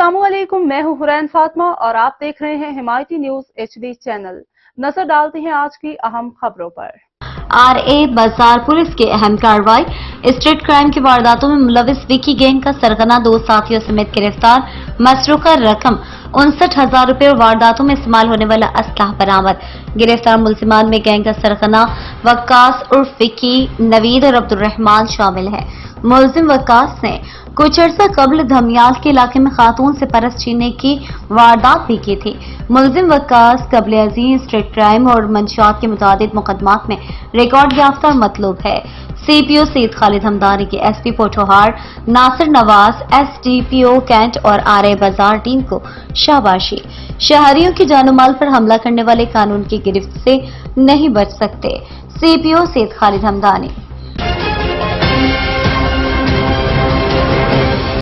अस्सलामुअलैकुम, मैं हूं हुरैन फातिमा और आप देख रहे हैं हिमायती न्यूज HD चैनल। नजर डालते हैं आज की अहम खबरों पर। RA बाजार पुलिस की अहम कार्रवाई। स्ट्रीट क्राइम की वारदातों में मुलविस विकी गैंग का सरगना 2 साथियों समेत गिरफ्तार। मसरूका रकम 59,000 रुपए और वारदातों में इस्तेमाल होने वाला असलहा बरामद। गिरफ्तार मुलजिमान में गैंग का सरगना वक्कास उर्फ विकी, नवीद और अब्दुर्रहमान शामिल है। मुलजिम वक्कास ने कुछ अर्सा कबल धमियाल के इलाके में खातून से परस छीनने की वारदात भी की थी। मुलजिम वक्कास कबल अजीज स्ट्रीट क्राइम और मंशियात के मुतादिद मुकदमात में रिकॉर्ड याफ्ता और मतलूब है। CPO सईद खालिद हमदानी की SP Pothohar Nasir Nawaz, SDPO cantt और RA बाजार टीम को शाबाशी। शहरियों की जानो माल पर हमला करने वाले कानून की गिरफ्त से नहीं बच सकते। CPO सईद खालिद हमदानी।